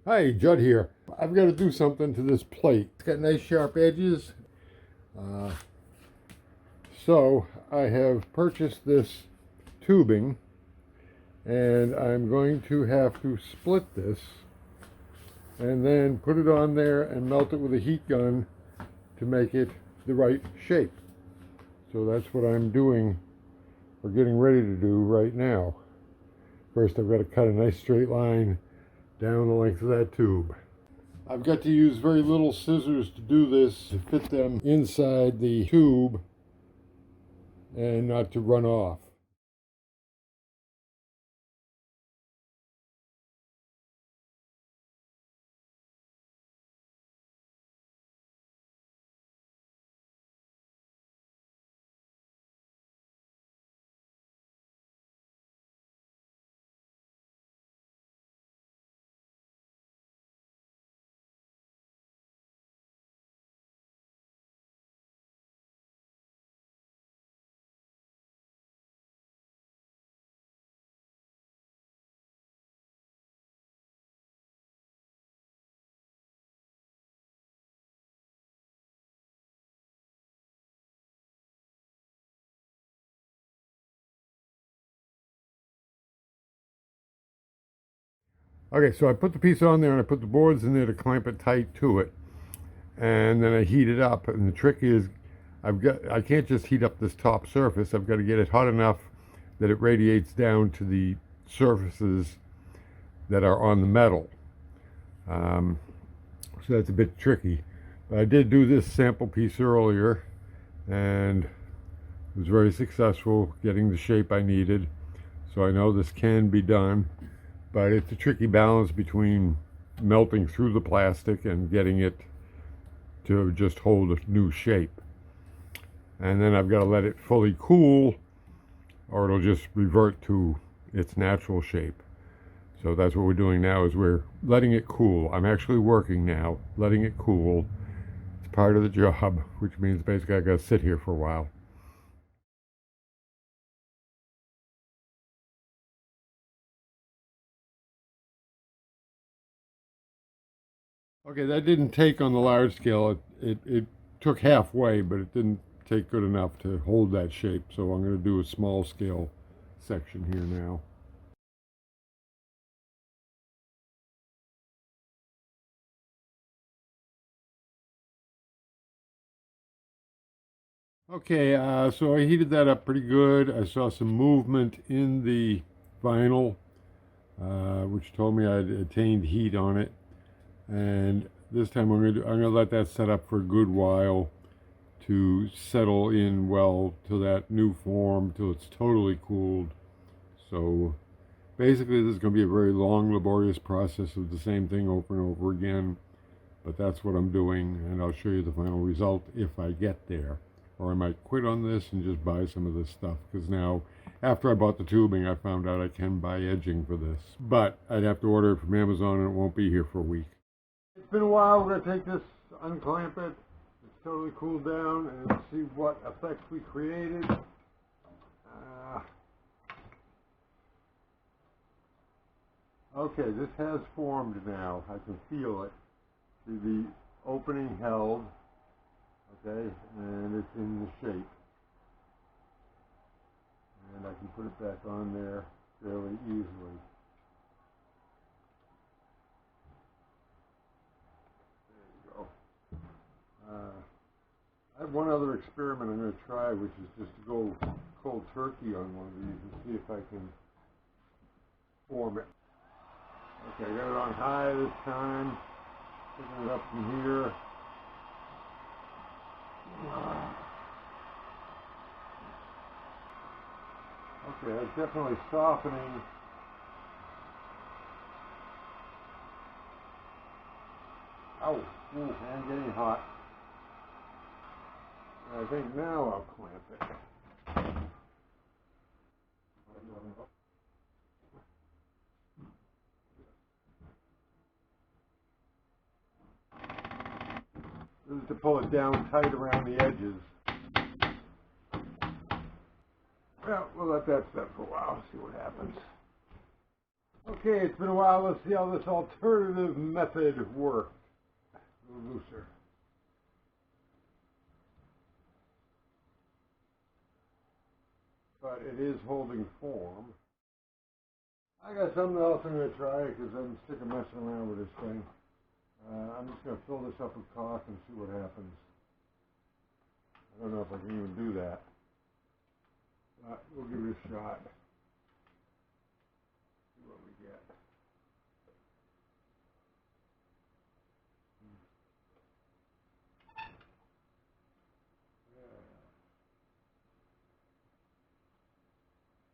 Hi, Judd here. I've got to do something to this plate. It's got nice sharp edges. So I have purchased this tubing and I'm going to have to split this and then put it on there and melt it with a heat gun to make it the right shape. So that's what I'm doing or getting ready to do right now. First I've got to cut a nice straight line down the length of that tube. I've got to use very little scissors to do this, to fit them inside the tube and not to run off. Okay, so I put the piece on there and I put the boards in there to clamp it tight to it. And then I heat it up. And the trick is I can't just heat up this top surface. I've got to get it hot enough that it radiates down to the surfaces that are on the metal. So that's a bit tricky. But I did do this sample piece earlier and was very successful getting the shape I needed. So I know this can be done, but it's a tricky balance between melting through the plastic and getting it to just hold a new shape. And then I've got to let it fully cool or it'll just revert to its natural shape. So that's what we're doing now, is we're letting it cool. I'm actually working now, letting it cool. It's part of the job, which means basically I got to sit here for a while. Okay, that didn't take on the large scale. It took halfway, but it didn't take good enough to hold that shape. So I'm going to do a small scale section here now. Okay, so I heated that up pretty good. I saw some movement in the vinyl, which told me I'd attained heat on it. And this time I'm gonna let that set up for a good while to settle in well to that new form till it's totally cooled. So basically this is going to be a very long, laborious process of the same thing over and over again, but that's what I'm doing, and I'll show you the final result if I get there. Or I might quit on this and just buy some of this stuff, because now, after I bought the tubing, I found out I can buy edging for this. But I'd have to order it from Amazon and it won't be here for a week. It's been a while. We're going to take this, unclamp it. It's totally cooled down, and see what effects we created. Okay, this has formed now. I can feel it. See the opening held, okay, and it's in the shape. And I can put it back on there fairly easily. There you go. I have one other experiment I'm going to try, which is just to go cold turkey on one of these and see if I can form it. Okay, I got it on high this time. Picking it up from here. Okay, it's definitely softening. Ow, ooh, and getting hot. I think now I'll clamp it. This is to pull it down tight around the edges. Well, we'll let that set for a while, see what happens. Okay, it's been a while. Let's see how this alternative method works. A little looser. But it is holding form. I got something else I'm going to try because I'm sick of messing around with this thing. I'm just going to fill this up with caulk and see what happens. I don't know if I can even do that. But we'll give it a shot. See what we get.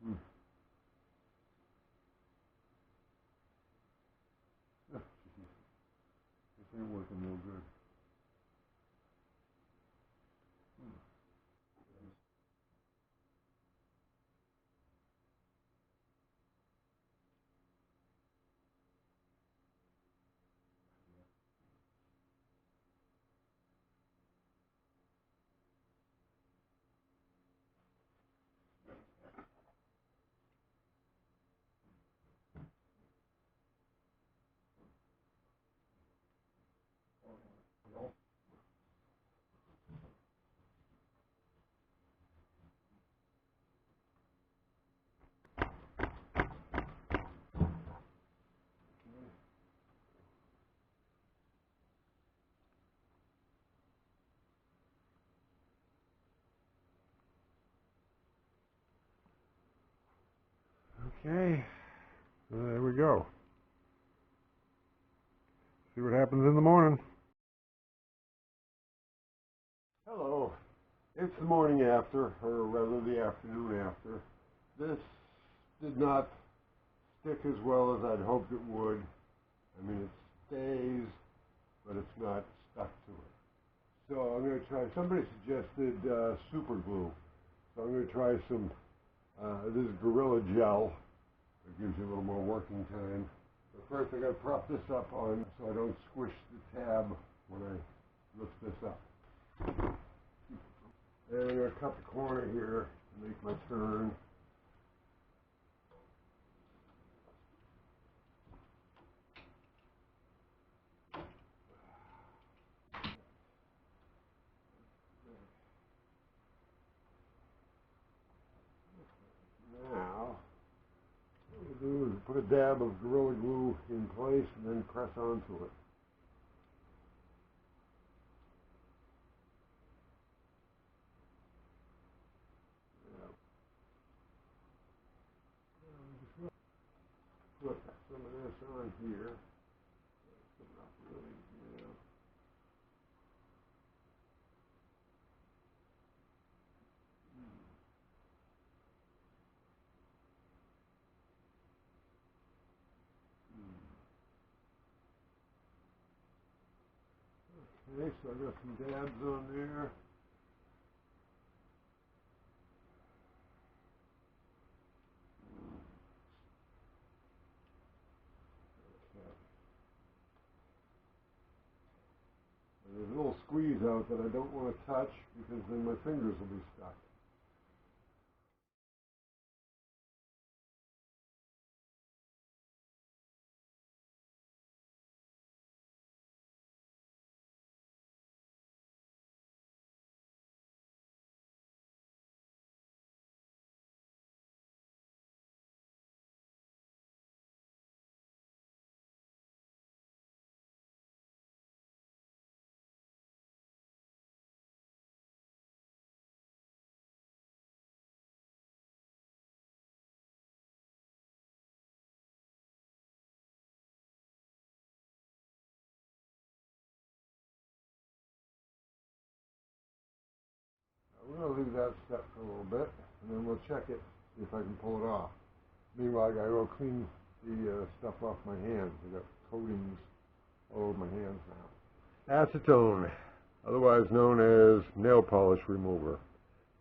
Hmm. This ain't working real good. Okay, there we go. See what happens in the morning. Hello. It's the morning after, or rather the afternoon after. This did not stick as well as I'd hoped it would. I mean, it stays, but it's not stuck to it. So I'm going to try, somebody suggested super glue. So I'm going to try some, this is Gorilla Gel. It gives you a little more working time. But first I got to prop this up on so I don't squish the tab when I lift this up. And I'm going to cut the corner here to make my turn. Now, what we'll do is put a dab of Gorilla Glue in place and then press onto it. Put some of this on here. Not really, yeah. Okay, so I got some dabs on there. There's a little squeeze out that I don't want to touch because then my fingers will be stuck. We're going to leave that step for a little bit, and then we'll check it, see if I can pull it off. Meanwhile, I got to go clean the stuff off my hands. I got coatings all over my hands now. Acetone, otherwise known as nail polish remover.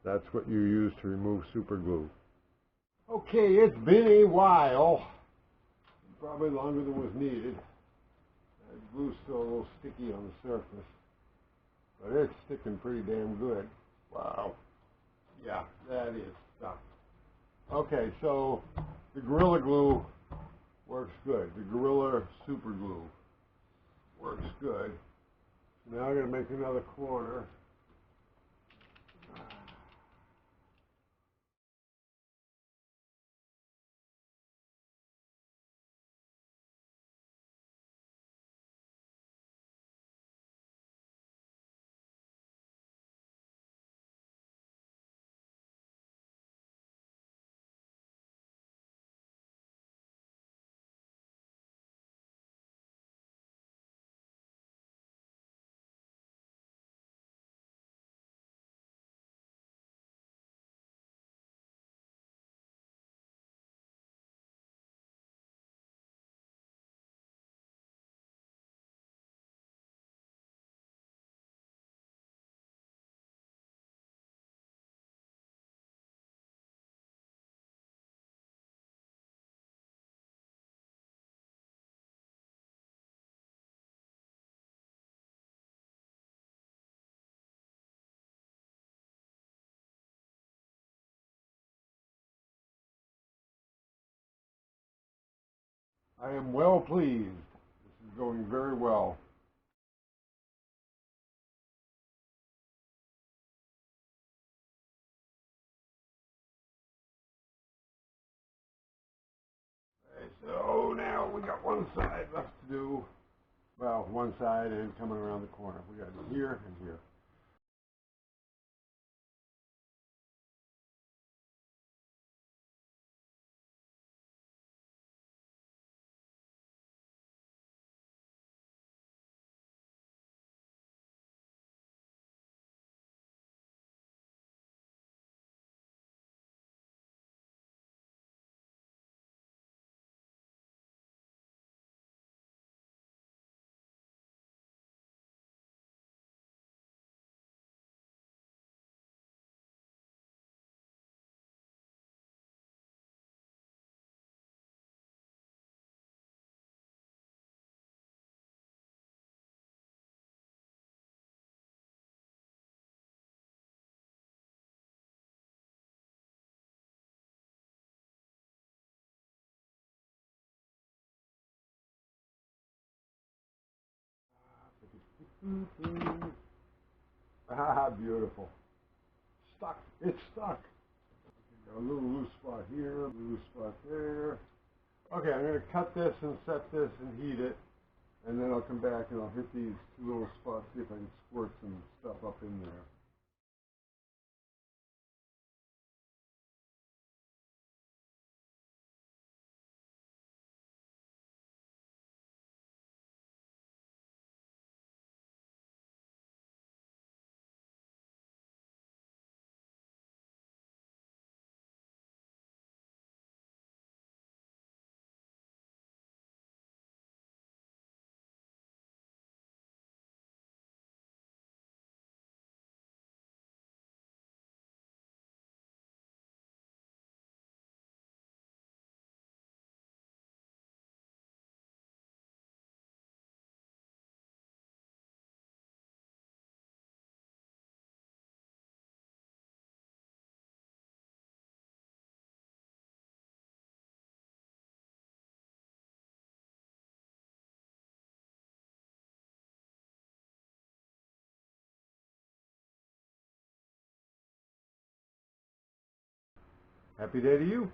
That's what you use to remove super glue. Okay, it's been a while, probably longer than was needed. That glue's still a little sticky on the surface, but it's sticking pretty damn good. Wow. Yeah, that is stuck. Okay, so the Gorilla Glue Works good. The Gorilla Super Glue works good. Now I'm going to make another corner. I am well pleased. This is going very well. Okay, so now we got one side left to do. Well, one side and coming around the corner. We got here and here. Ah, beautiful. Stuck. It's stuck. Got a little loose spot here, loose spot there. Okay, I'm going to cut this and set this and heat it. And then I'll come back and I'll hit these two little spots, see if I can squirt some stuff up in there. Happy day to you.